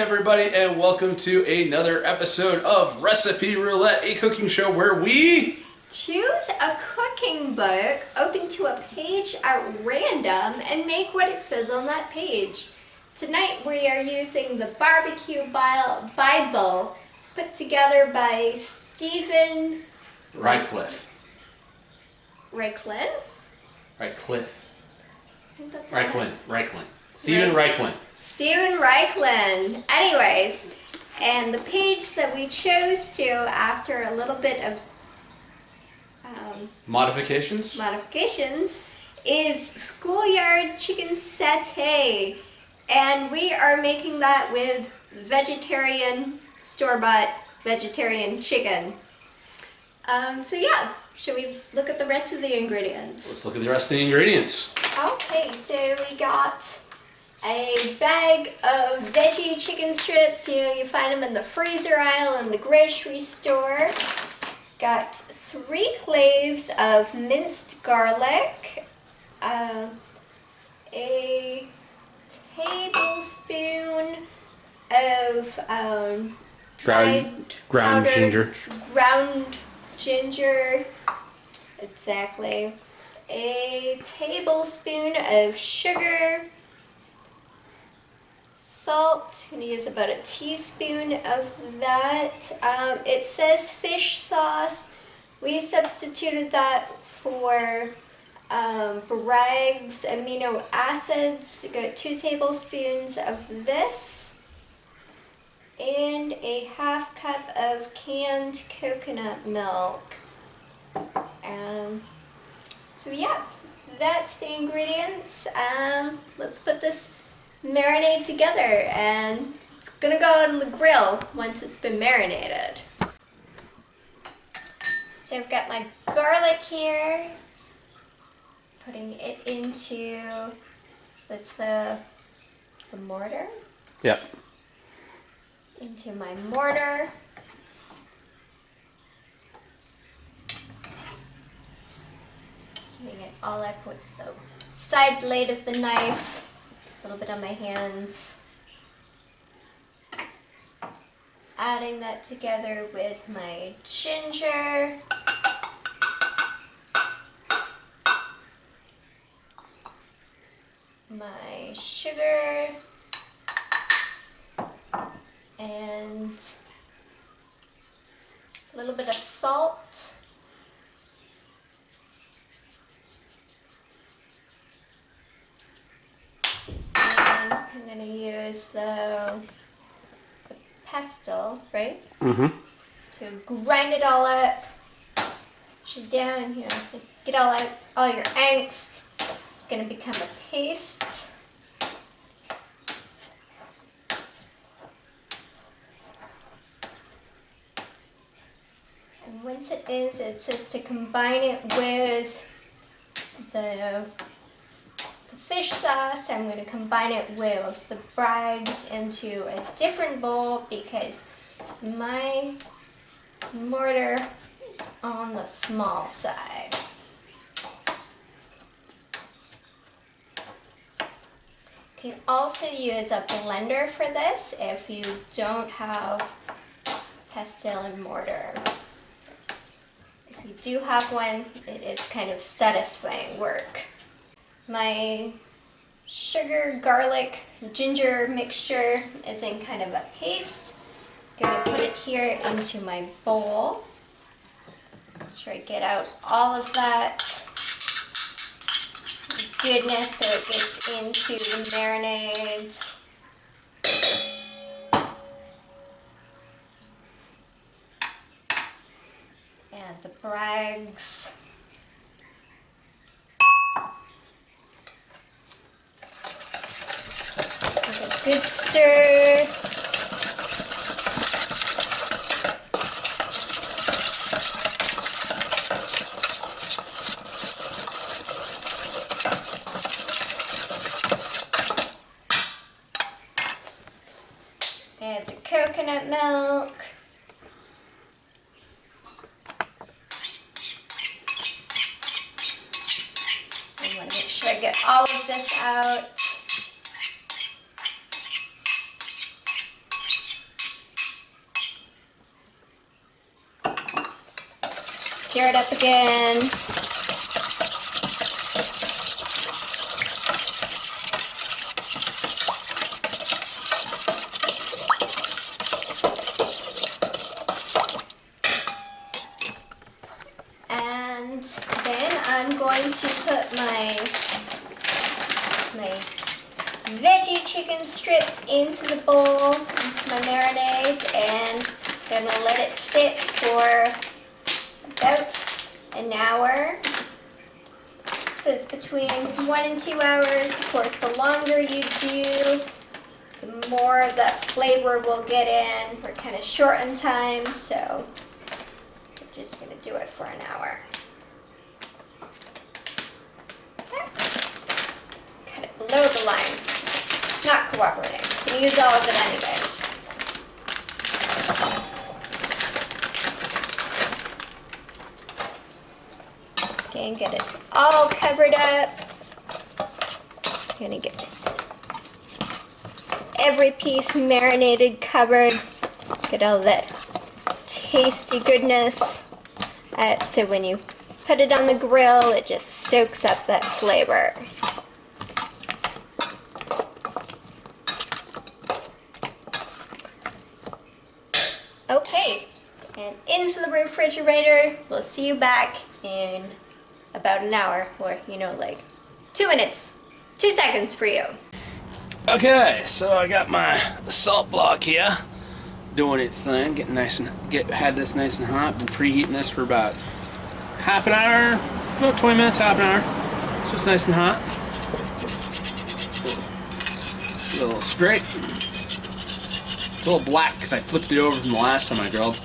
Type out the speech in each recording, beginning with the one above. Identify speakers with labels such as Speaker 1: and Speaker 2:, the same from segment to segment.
Speaker 1: everybody, and welcome to another episode of Recipe Roulette, a cooking show where we
Speaker 2: choose a cooking book, open to a page at random, and make what it says on that page. Tonight we are using the Barbecue Bible, put together by Stephen
Speaker 1: Rycliffe.
Speaker 2: Rycliffe?
Speaker 1: Rycliffe.
Speaker 2: I think that's
Speaker 1: Rycliffe. Stephen Rycliffe.
Speaker 2: Stephen Rycliffe. Anyways, and the page that we chose to, after a little bit of
Speaker 1: modifications,
Speaker 2: is Schoolyard Chicken Sate. And we are making that with vegetarian, store-bought vegetarian chicken. So yeah, should we look at the rest of the ingredients?
Speaker 1: Let's look at the rest of the ingredients.
Speaker 2: Okay, so we got a bag of veggie chicken strips. You know, you find them in the freezer aisle in the grocery store. Got 3 cloves of minced garlic, a tablespoon of
Speaker 1: ground ginger.
Speaker 2: Ground ginger, exactly. A tablespoon of sugar, salt. I'm going to use about a teaspoon of that. It says fish sauce. We substituted that for Bragg's Amino Acids. We got 2 tablespoons of this and a ½ cup of canned coconut milk. So yeah, that's the ingredients. Let's put this marinade together, and it's gonna go on the grill once it's been marinated. So I've got my garlic here, putting it into, that's the mortar?
Speaker 1: Yep.
Speaker 2: Into my mortar. Getting it all up with the side blade of the knife. A little bit on my hands. Adding that together with my ginger. My sugar. And a little bit of salt. And I'm going to use the pestle, right? Mm-hmm. To grind it all up. Push it down, you know, get all your angst. It's going to become a paste. And once it is, it says to combine it with the fish sauce. I'm going to combine it with the Bragg's into a different bowl because my mortar is on the small side. You can also use a blender for this if you don't have pestle and mortar. If you do have one, it is kind of satisfying work. My sugar, garlic, ginger mixture is in kind of a paste. I'm going to put it here into my bowl. Make sure I get out all of that goodness so it gets into the marinade. And the Bragg's. Give it a good stir. Add the coconut milk. I want to make sure I get all of this out. stir it up again. And then I'm going to put my veggie chicken strips into the bowl, into my marinade, and gonna let it sit for about an hour. So it's between 1 and 2 hours. Of course, the longer you do, the more that flavor will get in. We're kind of short on time, so we're just gonna do it for an hour. Cut it below the line. It's not cooperating. You can use all of it anyways. Okay, get it all covered up. Gonna get every piece marinated, covered. Get all that tasty goodness. So when you put it on the grill, it just soaks up that flavor. Okay, and into the refrigerator. We'll see you back in about an hour, or like 2 minutes, 2 seconds for you.
Speaker 1: Okay, so I got my salt block here, doing its thing, getting nice and had this nice and hot. Been preheating this for about half an hour, about 20 minutes, half an hour. So it's nice and hot. A little straight. It's a little black because I flipped it over from the last time I grilled.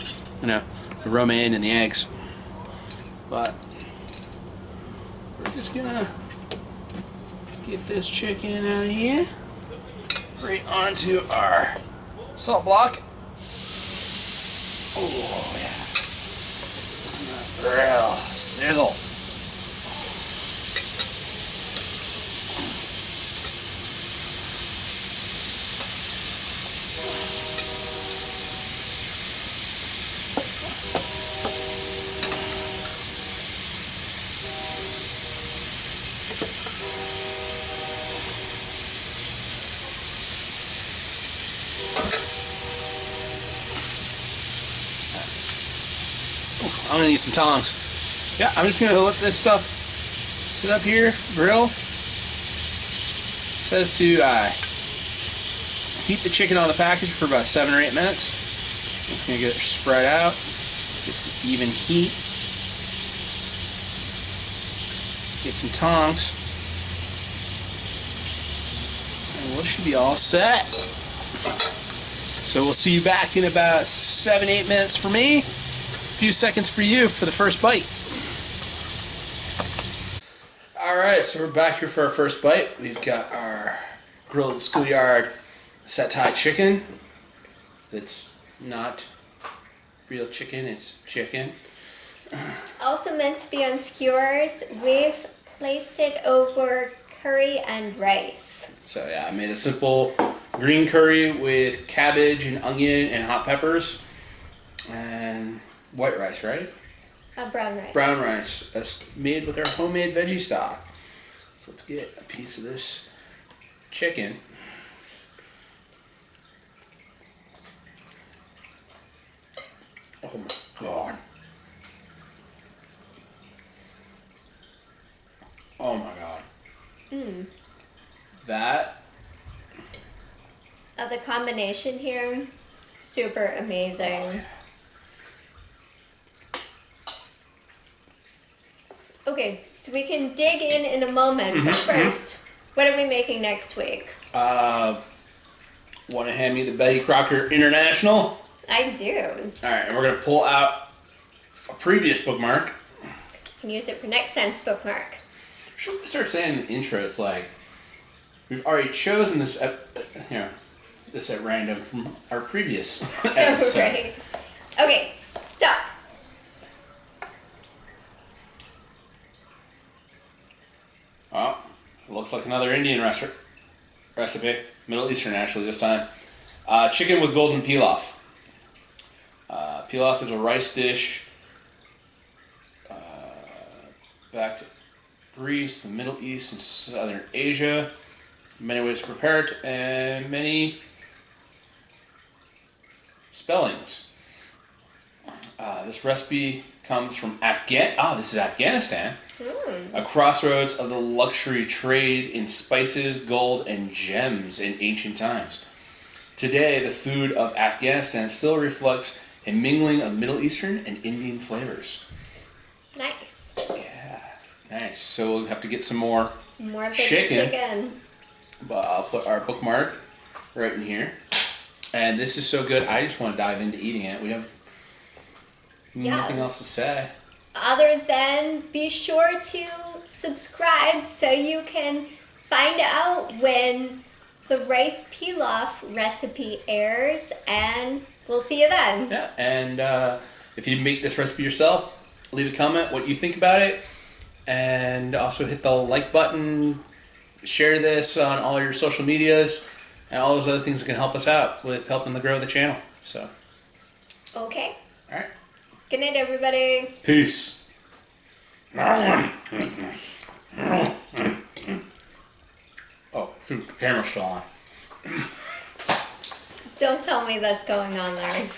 Speaker 1: The romaine and the eggs. But we're just gonna get this chicken out of here. Right onto our salt block. Oh yeah. Real sizzle. I'm gonna need some tongs. Yeah, I'm just gonna let this stuff sit up here, grill. It says to heat the chicken on the package for about 7 or 8 minutes. Just gonna get it spread out, get some even heat. Get some tongs, and we should be all set. So we'll see you back in about 7-8 minutes for me. Few seconds for you for the first bite. Alright, so we're back here for our first bite. We've got our grilled schoolyard satay chicken. It's not real chicken, it's chicken.
Speaker 2: It's also meant to be on skewers. We've placed it over curry and rice.
Speaker 1: So yeah, I made a simple green curry with cabbage and onion and hot peppers and white rice, right?
Speaker 2: Brown rice.
Speaker 1: Brown rice. That's made with our homemade veggie stock. So let's get a piece of this chicken. Oh my god. Oh my god. That.
Speaker 2: The combination here, super amazing. Okay, so we can dig in a moment, but first, what are we making next week?
Speaker 1: Want to hand me the Betty Crocker International?
Speaker 2: I do.
Speaker 1: Alright, and we're going to pull out a previous bookmark.
Speaker 2: You can use it for next time's bookmark.
Speaker 1: Should we start saying in the intro, it's like, we've already chosen this, this at random from our previous episode.
Speaker 2: Right. Okay, stop.
Speaker 1: Oh, looks like another Indian recipe. Middle Eastern, actually, this time. Chicken with golden pilaf. Pilaf is a rice dish back to Greece, the Middle East, and Southern Asia. Many ways to prepare it, and many spellings. This recipe comes from this is Afghanistan. A crossroads of the luxury trade in spices, gold, and gems in ancient times. Today, the food of Afghanistan still reflects a mingling of Middle Eastern and Indian flavors.
Speaker 2: Nice.
Speaker 1: Yeah, nice. So we'll have to get some more
Speaker 2: Veggie
Speaker 1: chicken. But I'll put our bookmark right in here. And this is so good, I just want to dive into eating it. We have nothing else to say.
Speaker 2: Other than be sure to subscribe so you can find out when the rice pilaf recipe airs, and we'll see you then.
Speaker 1: Yeah, and if you make this recipe yourself, leave a comment what you think about it, and also hit the like button, share this on all your social medias, and all those other things that can help us out with helping to grow the channel. So,
Speaker 2: okay.
Speaker 1: All right.
Speaker 2: Good night, everybody.
Speaker 1: Peace. Oh, shoot, the camera's still on.
Speaker 2: Don't tell me that's going on, Larry.